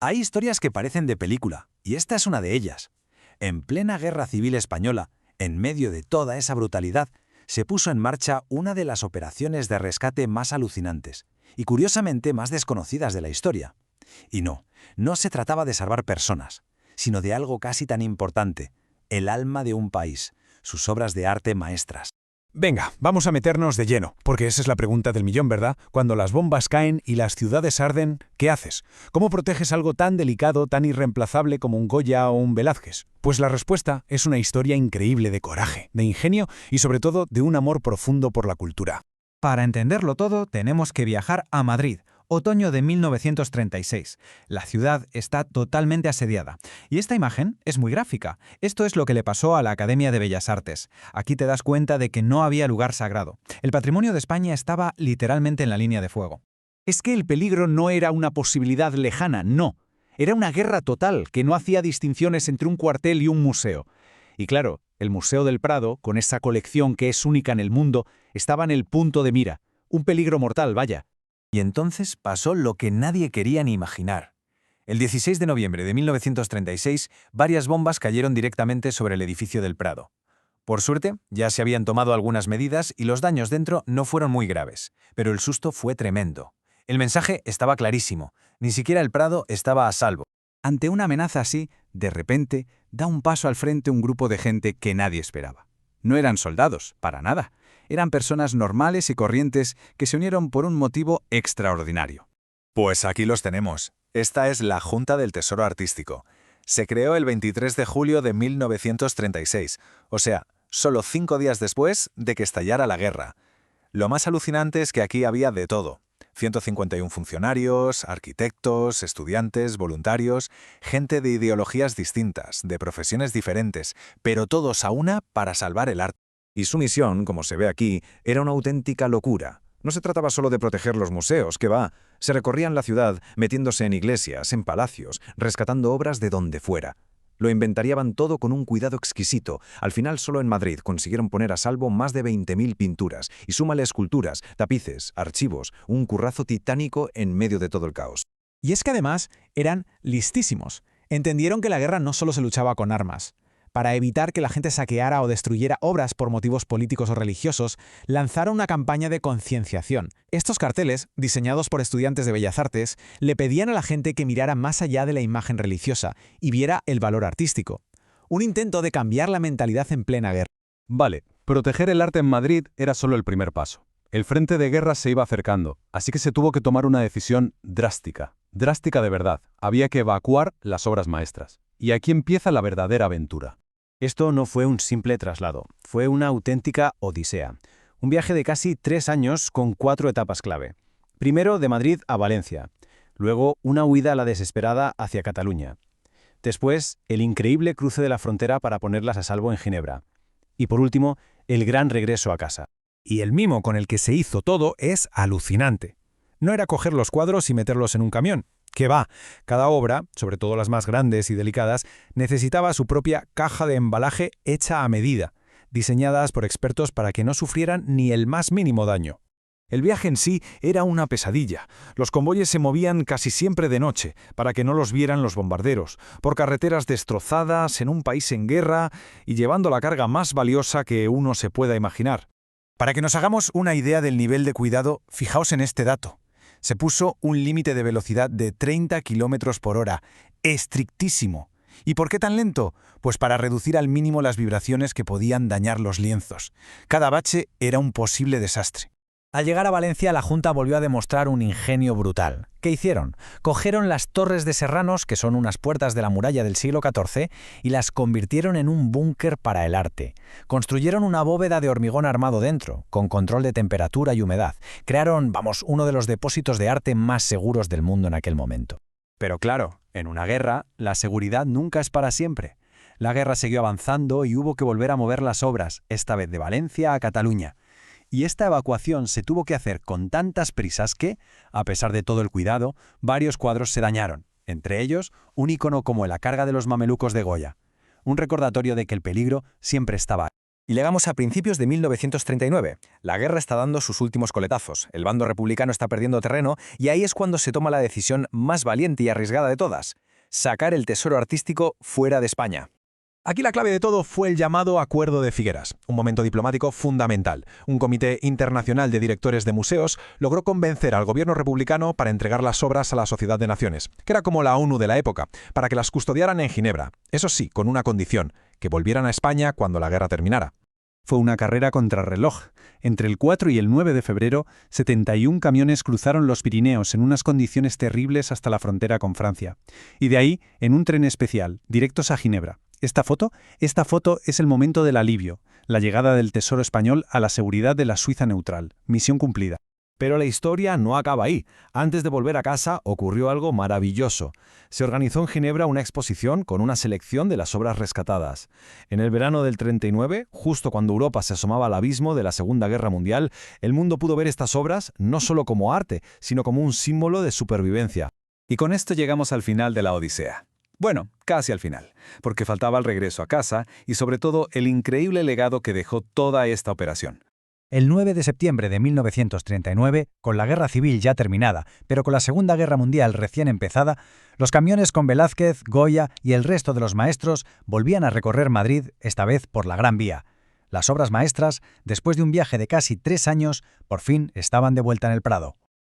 Hay historias que parecen de película, y esta es una de ellas. En plena Guerra Civil Española, en medio de toda esa brutalidad, se puso en marcha una de las operaciones de rescate más alucinantes y curiosamente más desconocidas de la historia. Y no se trataba de salvar personas, sino de algo casi tan importante, el alma de un país, sus obras de arte maestras. Venga, vamos a meternos de lleno, porque esa es la pregunta del millón, ¿verdad? Cuando las bombas caen y las ciudades arden, ¿qué haces? ¿Cómo proteges algo tan delicado, tan irreemplazable como un Goya o un Velázquez? Pues la respuesta es una historia increíble de coraje, de ingenio y sobre todo de un amor profundo por la cultura. Para entenderlo todo, tenemos que viajar a Madrid, otoño de 1936. La ciudad está totalmente asediada. Y esta imagen es muy gráfica. Esto es lo que le pasó a la Academia de Bellas Artes. Aquí te das cuenta de que no había lugar sagrado. El patrimonio de España estaba literalmente en la línea de fuego. Es que el peligro no era una posibilidad lejana, no. Era una guerra total que no hacía distinciones entre un cuartel y un museo. Y claro, el Museo del Prado, con esa colección que es única en el mundo, estaba en el punto de mira. Un peligro mortal, vaya. Y entonces pasó lo que nadie quería ni imaginar. El 16 de noviembre de 1936, varias bombas cayeron directamente sobre el edificio del Prado. Por suerte, ya se habían tomado algunas medidas y los daños dentro no fueron muy graves, pero el susto fue tremendo. El mensaje estaba clarísimo, ni siquiera el Prado estaba a salvo. Ante una amenaza así, de repente, da un paso al frente un grupo de gente que nadie esperaba. No eran soldados, para nada. Eran personas normales y corrientes que se unieron por un motivo extraordinario. Pues aquí los tenemos. Esta es la Junta del Tesoro Artístico. Se creó el 23 de julio de 1936, o sea, solo 5 días después de que estallara la guerra. Lo más alucinante es que aquí había de todo. 151 funcionarios, arquitectos, estudiantes, voluntarios, gente de ideologías distintas, de profesiones diferentes, pero todos a una para salvar el arte. Y su misión, como se ve aquí, era una auténtica locura. No se trataba solo de proteger los museos, que va. Se recorrían la ciudad, metiéndose en iglesias, en palacios, rescatando obras de donde fuera. Lo inventariaban todo con un cuidado exquisito. Al final, solo en Madrid consiguieron poner a salvo más de 20.000 pinturas, y súmale esculturas, tapices, archivos, un currazo titánico en medio de todo el caos. Y es que además eran listísimos. Entendieron que la guerra no solo se luchaba con armas. Para evitar que la gente saqueara o destruyera obras por motivos políticos o religiosos, lanzaron una campaña de concienciación. Estos carteles, diseñados por estudiantes de Bellas Artes, le pedían a la gente que mirara más allá de la imagen religiosa y viera el valor artístico. Un intento de cambiar la mentalidad en plena guerra. Vale, proteger el arte en Madrid era solo el primer paso. El frente de guerra se iba acercando, así que se tuvo que tomar una decisión drástica. Drástica de verdad. Había que evacuar las obras maestras. Y aquí empieza la verdadera aventura. Esto no fue un simple traslado, fue una auténtica odisea. Un viaje de casi 3 años con 4 etapas clave. Primero de Madrid a Valencia, luego una huida a la desesperada hacia Cataluña. Después, el increíble cruce de la frontera para ponerlas a salvo en Ginebra. Y por último, el gran regreso a casa. Y el mimo con el que se hizo todo es alucinante. No era coger los cuadros y meterlos en un camión. Que va, cada obra, sobre todo las más grandes y delicadas, necesitaba su propia caja de embalaje hecha a medida, diseñadas por expertos para que no sufrieran ni el más mínimo daño. El viaje en sí era una pesadilla. Los convoyes se movían casi siempre de noche, para que no los vieran los bombarderos, por carreteras destrozadas, en un país en guerra y llevando la carga más valiosa que uno se pueda imaginar. Para que nos hagamos una idea del nivel de cuidado, fijaos en este dato. Se puso un límite de velocidad de 30 km por hora, estrictísimo. ¿Y por qué tan lento? Pues para reducir al mínimo las vibraciones que podían dañar los lienzos. Cada bache era un posible desastre. Al llegar a Valencia, la Junta volvió a demostrar un ingenio brutal. ¿Qué hicieron? Cogieron las torres de Serranos, que son unas puertas de la muralla del siglo XIV, y las convirtieron en un búnker para el arte. Construyeron una bóveda de hormigón armado dentro, con control de temperatura y humedad. Crearon, uno de los depósitos de arte más seguros del mundo en aquel momento. Pero claro, en una guerra, la seguridad nunca es para siempre. La guerra siguió avanzando y hubo que volver a mover las obras, esta vez de Valencia a Cataluña. Y esta evacuación se tuvo que hacer con tantas prisas que, a pesar de todo el cuidado, varios cuadros se dañaron, entre ellos un icono como La carga de los mamelucos de Goya, un recordatorio de que el peligro siempre estaba ahí. Y llegamos a principios de 1939. La guerra está dando sus últimos coletazos, el bando republicano está perdiendo terreno y ahí es cuando se toma la decisión más valiente y arriesgada de todas: sacar el tesoro artístico fuera de España. Aquí la clave de todo fue el llamado Acuerdo de Figueras, un momento diplomático fundamental. Un comité internacional de directores de museos logró convencer al gobierno republicano para entregar las obras a la Sociedad de Naciones, que era como la ONU de la época, para que las custodiaran en Ginebra. Eso sí, con una condición: que volvieran a España cuando la guerra terminara. Fue una carrera contrarreloj. Entre el 4 y el 9 de febrero, 71 camiones cruzaron los Pirineos en unas condiciones terribles hasta la frontera con Francia. Y de ahí, en un tren especial, directos a Ginebra. Esta foto es el momento del alivio, la llegada del tesoro español a la seguridad de la Suiza neutral. Misión cumplida. Pero la historia no acaba ahí. Antes de volver a casa ocurrió algo maravilloso. Se organizó en Ginebra una exposición con una selección de las obras rescatadas. En el verano del 39, justo cuando Europa se asomaba al abismo de la Segunda Guerra Mundial, el mundo pudo ver estas obras no solo como arte, sino como un símbolo de supervivencia. Y con esto llegamos al final de la Odisea. Bueno, casi al final, porque faltaba el regreso a casa y sobre todo el increíble legado que dejó toda esta operación. El 9 de septiembre de 1939, con la guerra civil ya terminada, pero con la Segunda Guerra Mundial recién empezada, los camiones con Velázquez, Goya y el resto de los maestros volvían a recorrer Madrid, esta vez por la Gran Vía. Las obras maestras, después de un viaje de casi 3 años, por fin estaban de vuelta en el Prado.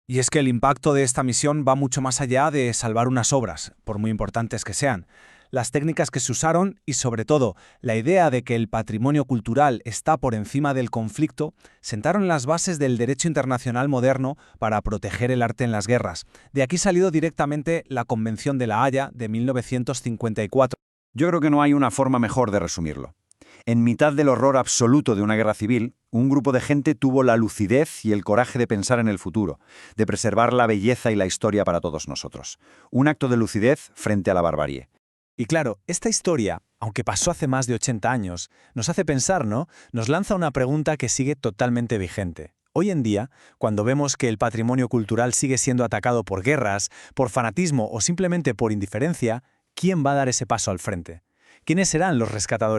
Y es que el impacto de esta misión va mucho más allá de salvar unas obras, por muy importantes que sean. Las técnicas que se usaron y, sobre todo, la idea de que el patrimonio cultural está por encima del conflicto, sentaron las bases del derecho internacional moderno para proteger el arte en las guerras. De aquí salió directamente la Convención de La Haya de 1954. Yo creo que no hay una forma mejor de resumirlo. En mitad del horror absoluto de una guerra civil, un grupo de gente tuvo la lucidez y el coraje de pensar en el futuro, de preservar la belleza y la historia para todos nosotros. Un acto de lucidez frente a la barbarie. Y claro, esta historia, aunque pasó hace más de 80 años, nos hace pensar, ¿no? Nos lanza una pregunta que sigue totalmente vigente. Hoy en día, cuando vemos que el patrimonio cultural sigue siendo atacado por guerras, por fanatismo o simplemente por indiferencia, ¿quién va a dar ese paso al frente? ¿Quiénes serán los rescatadores